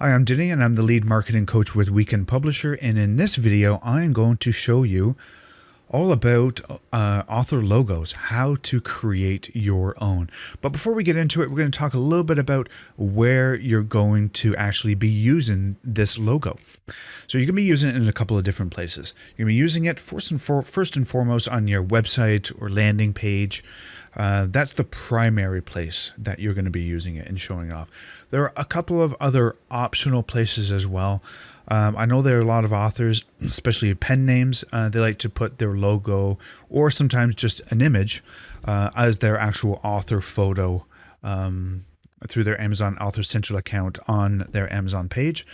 Hi, I'm Denny and I'm the lead marketing coach with Weekend Publisher, and in this video I'm going to show you all about author logos, how to create your own. But before we get into it, we're going to talk a little bit about where you're going to actually be using this logo. So you're going to be using it in a couple of different places. You're going to be using it first and foremost on your website or landing page. That's the primary place that you're going to be using it and showing off. There are a couple of other optional places as well. I know there are a lot of authors, especially pen names, they like to put their logo or sometimes just an image as their actual author photo through their Amazon Author Central account on their Amazon page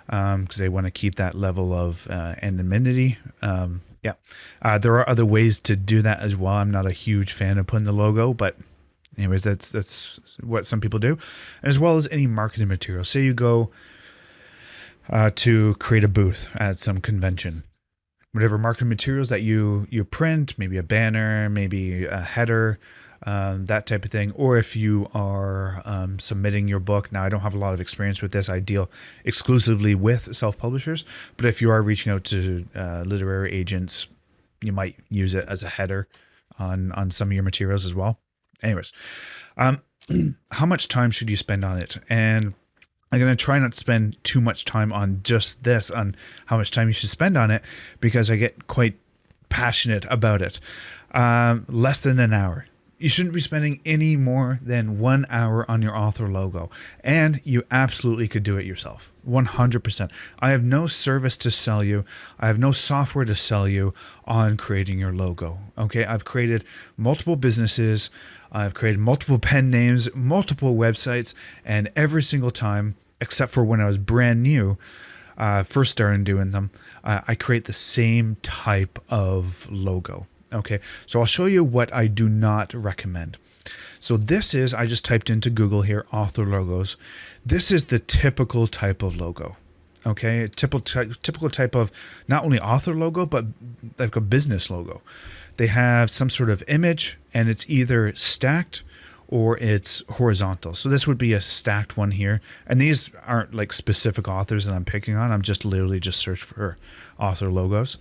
because they want to keep that level of anonymity. There are other ways to do that as well. I'm not a huge fan of putting the logo, but anyways, that's what some people do, as well as any marketing material. Say you go to create a booth at some convention, whatever marketing materials that you print, maybe a banner, maybe a header, that type of thing. Or if you are submitting your book. Now, I don't have a lot of experience with this. I deal exclusively with self-publishers, but if you are reaching out to literary agents, you might use it as a header on some of your materials as well. Anyways, how much time should you spend on it? And I'm going to try not to spend too much time on just this, on how much time you should spend on it, because I get quite passionate about it. Less than an hour. You shouldn't be spending any more than 1 hour on your author logo. And you absolutely could do it yourself. 100%. I have no service to sell you. I have no software to sell you on creating your logo. Okay, I've created multiple businesses. I've created multiple pen names, multiple websites, and every single time, except for when I was brand new, first starting doing them, I create the same type of logo. Okay, so I'll show you what I do not recommend. So this is, I just typed into Google here, author logos. This is the typical type of logo. Okay, typical type of not only author logo, but like a business logo. They have some sort of image, and it's either stacked or it's horizontal. So this would be a stacked one here. And these aren't like specific authors that I'm picking on. I'm just literally just search for author logos.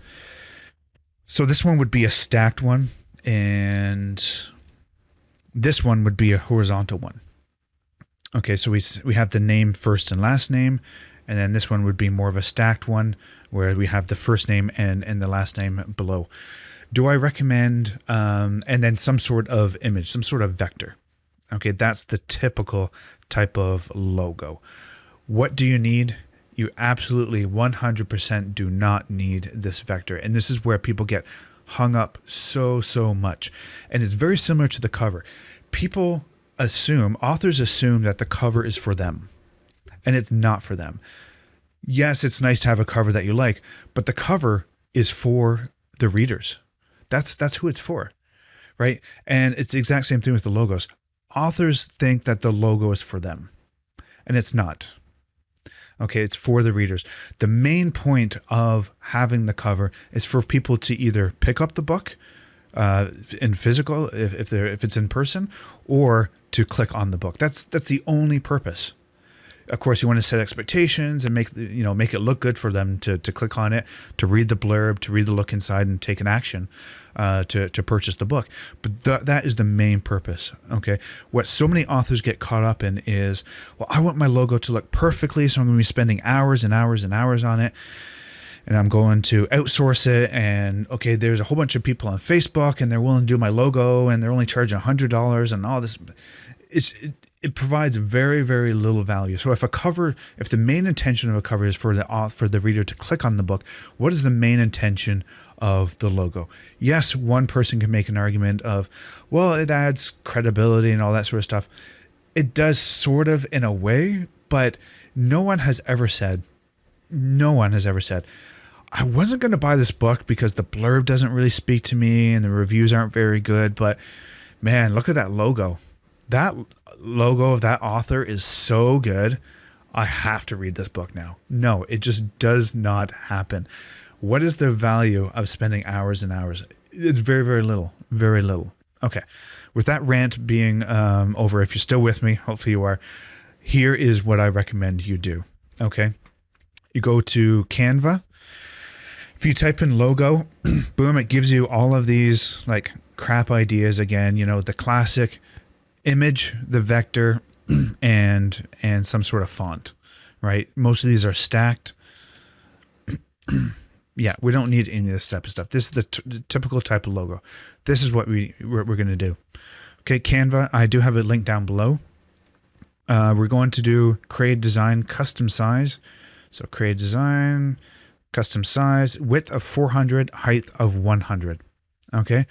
So this one would be a stacked one, and this one would be a horizontal one. Okay, so we have the name first and last name, and then this one would be more of a stacked one where we have the first name and the last name below. Do I recommend, and then some sort of image, some sort of vector. Okay, that's the typical type of logo. What do you need? You absolutely 100% do not need this vector. And this is where people get hung up so much. And it's very similar to the cover. People assume, authors assume that the cover is for them. And it's not for them. Yes, it's nice to have a cover that you like, but the cover is for the readers. That's who it's for, right? And it's the exact same thing with the logos. Authors think that the logo is for them, and it's not. Okay, it's for the readers. The main point of having the cover is for people to either pick up the book in physical, if it's in person, or to click on the book. That's the only purpose. Of course, you want to set expectations and make it look good for them to click on it, to read the blurb, to read the look inside, and take an action to purchase the book. But that is the main purpose. Okay, what so many authors get caught up in is, well, I want my logo to look perfectly, so I'm going to be spending hours and hours and hours on it, and I'm going to outsource it. And okay, there's a whole bunch of people on Facebook, and they're willing to do my logo, and they're only charging $100 and all this. It provides very little value. So if the main intention of a cover is for the reader to click on the book, what is the main intention of the logo? Yes, one person can make an argument of, well, it adds credibility and all that sort of stuff. It does sort of in a way, but no one has ever said, I wasn't going to buy this book because the blurb doesn't really speak to me and the reviews aren't very good, but man, look at that logo. That logo of that author is so good. I have to read this book now. No, it just does not happen. What is the value of spending hours and hours? It's very little, very little. Okay, with that rant being over, if you're still with me, hopefully you are, here is what I recommend you do. Okay. You go to Canva. If you type in logo, boom, it gives you all of these like crap ideas again, you know, the classic image, the vector, and some sort of font, right? Most of these are stacked. Yeah, we don't need any of this type of stuff. This is the typical type of logo. This is what we're going to do. Okay, Canva, I do have a link down below. We're going to do create design, custom size. So create design, custom size, width of 400, height of 100. Okay,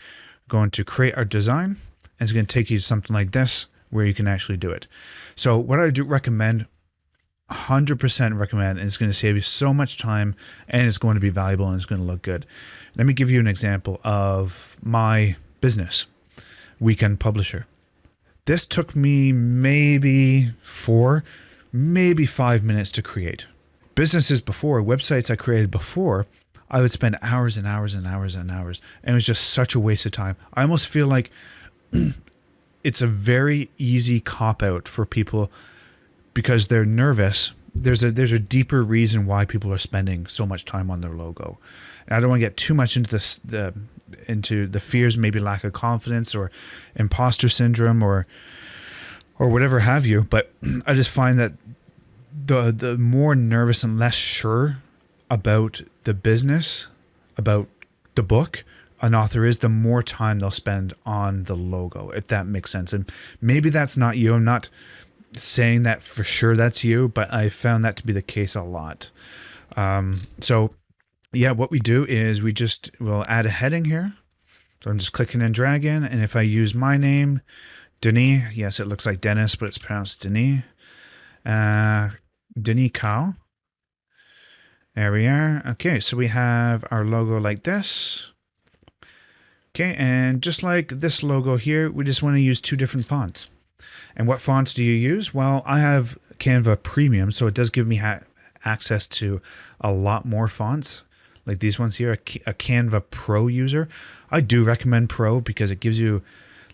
going to create our design. And it's going to take you to something like this where you can actually do it. So what I do recommend, 100% recommend, and it's going to save you so much time, and it's going to be valuable, and it's going to look good. Let me give you an example of my business, Weekend Publisher. This took me maybe 4, maybe 5 minutes to create. Businesses before, websites I created before, I would spend hours and hours and hours and hours, and it was just such a waste of time. I almost feel like it's a very easy cop-out for people because they're nervous. There's a deeper reason why people are spending so much time on their logo. And I don't want to get too much into the fears, maybe lack of confidence or imposter syndrome or whatever have you. But I just find that the more nervous and less sure about the business, about the book an author is, the more time they'll spend on the logo, if that makes sense. And maybe that's not you. I'm not saying that for sure that's you, but I found that to be the case a lot. So yeah, what we do is we'll add a heading here. So I'm just clicking and dragging, and if I use my name, Denis, yes, it looks like Dennis, but it's pronounced Denis. Denis Cow. There we are. Okay, so we have our logo like this. Okay, and just like this logo here, we just want to use 2 different fonts. And what fonts do you use? Well, I have Canva Premium, so it does give me access to a lot more fonts, like these ones here, a Canva Pro user. I do recommend Pro because it gives you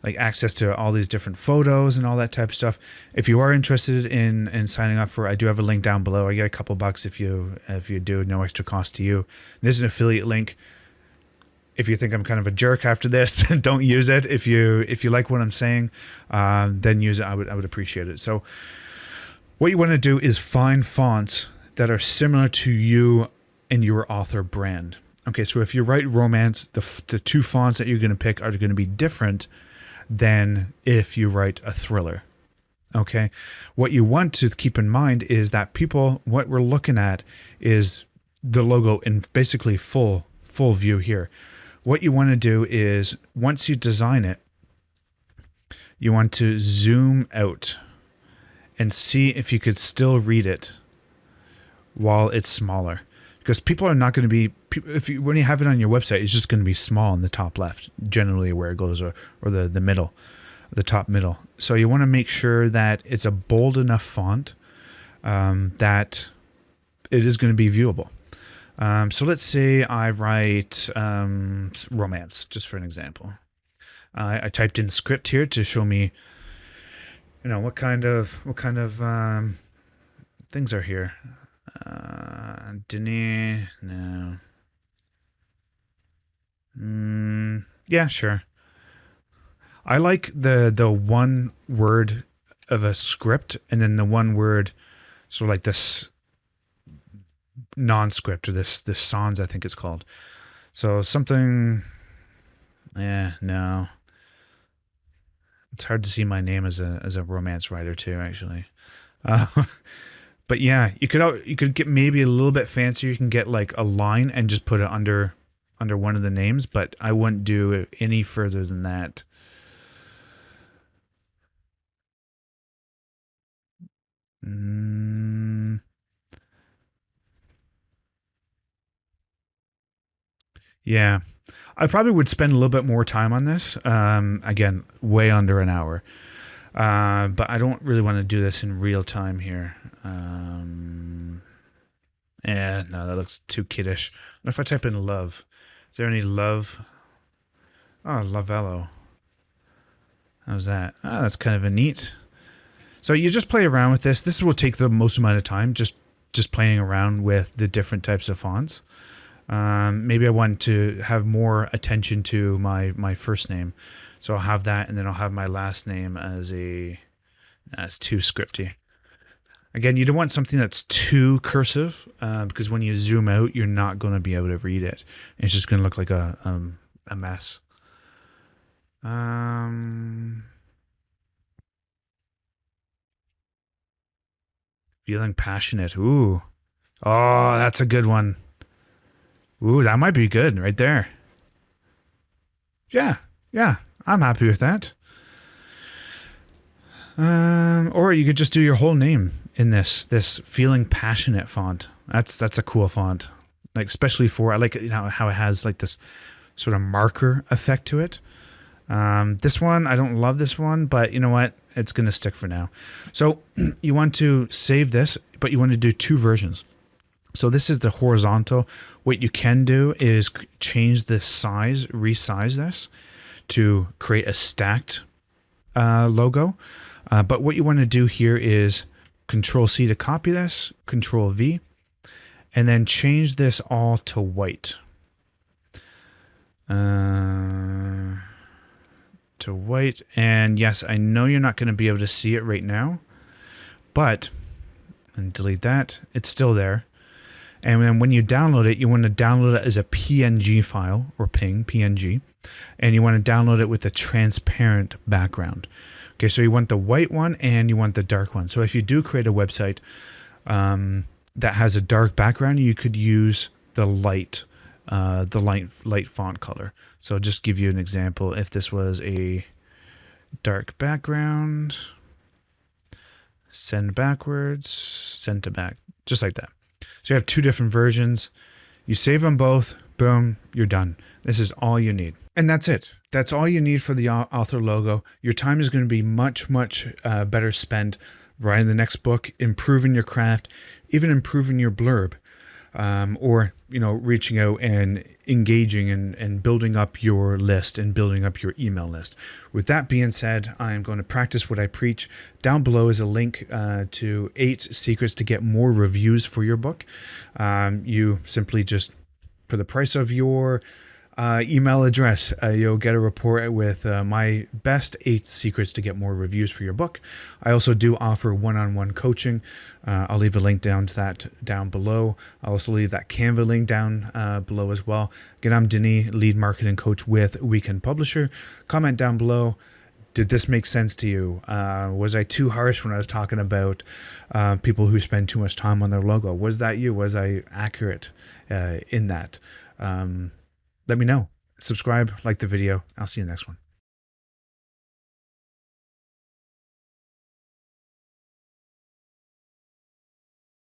like access to all these different photos and all that type of stuff. If you are interested in signing up for, I do have a link down below. I get a couple bucks if you do, no extra cost to you. There's an affiliate link. If you think I'm kind of a jerk after this, then don't use it. If you like what I'm saying, then use it. I would appreciate it. So what you want to do is find fonts that are similar to you and your author brand. Okay, so if you write romance, the 2 fonts that you're going to pick are going to be different than if you write a thriller. Okay, what you want to keep in mind is that what we're looking at is the logo in basically full view here. What you want to do is, once you design it, you want to zoom out and see if you could still read it while it's smaller. Because people are not going to be, when you have it on your website, it's just going to be small in the top left, generally where it goes, or the middle, the top middle. So you want to make sure that it's a bold enough font that it is going to be viewable. So let's say I write romance, just for an example. I typed in script here to show me, you know, what kind of things are here. Denis, no. Yeah, sure. I like the one word of a script, and then the one word, sort of like this non-script, or this sans, I think it's called. So something, no. It's hard to see my name as a romance writer too, actually. But yeah, you could get maybe a little bit fancier. You can get like a line and just put it under one of the names, but I wouldn't do it any further than that. Yeah, I probably would spend a little bit more time on this. Again, way under an hour. But I don't really want to do this in real time here. Yeah, no, that looks too kiddish. What if I type in love? Is there any love? Oh, Lovello. How's that? Oh, that's kind of a neat. So you just play around with this. This will take the most amount of time. Just just playing around with the different types of fonts. Maybe I want to have more attention to my first name. So I'll have that, and then I'll have my last name as too scripty. Again, you don't want something that's too cursive, because when you zoom out, you're not going to be able to read it. It's just going to look like a mess. Feeling passionate. Ooh. Oh, that's a good one. Ooh, that might be good right there. Yeah, I'm happy with that. Or you could just do your whole name in this feeling passionate font. That's a cool font. Like, especially for, I like it, how it has like this sort of marker effect to it. This one, I don't love this one, but you know what? It's going to stick for now. So you want to save this, but you want to do two versions. So this is the horizontal. What you can do is change the size, resize this to create a stacked logo. But what you want to do here is Control-C to copy this, Control-V, and then change this all to white. To white. And yes, I know you're not going to be able to see it right now, but, and delete that, it's still there. And then when you download it, you want to download it as a PNG file, or PNG, and you want to download it with a transparent background. Okay, so you want the white one and you want the dark one. So if you do create a website that has a dark background, you could use the light font color. So just give you an example. If this was a dark background, send backwards, send to back, just like that. So you have two different versions. You save them both, boom, you're done. This is all you need. And that's it. That's all you need for the author logo. Your time is going to be much, much better spent writing the next book, improving your craft, even improving your blurb, or, reaching out and engaging and building up your list and building up your email list. With that being said, I'm going to practice what I preach. Down below is a link to 8 secrets to get more reviews for your book. You simply just, for the price of your email address, you'll get a report with my best 8 secrets to get more reviews for your book. I also do offer one-on-one coaching. I'll leave a link down to that down below. I'll also leave that Canva link down below as well. Again, I'm Denis, lead marketing coach with Weekend Publisher. Comment down below. Did this make sense to you? Was I too harsh when I was talking about people who spend too much time on their logo? Was that you? Was I accurate in that? Let me know. Subscribe, like the video. I'll see you next one.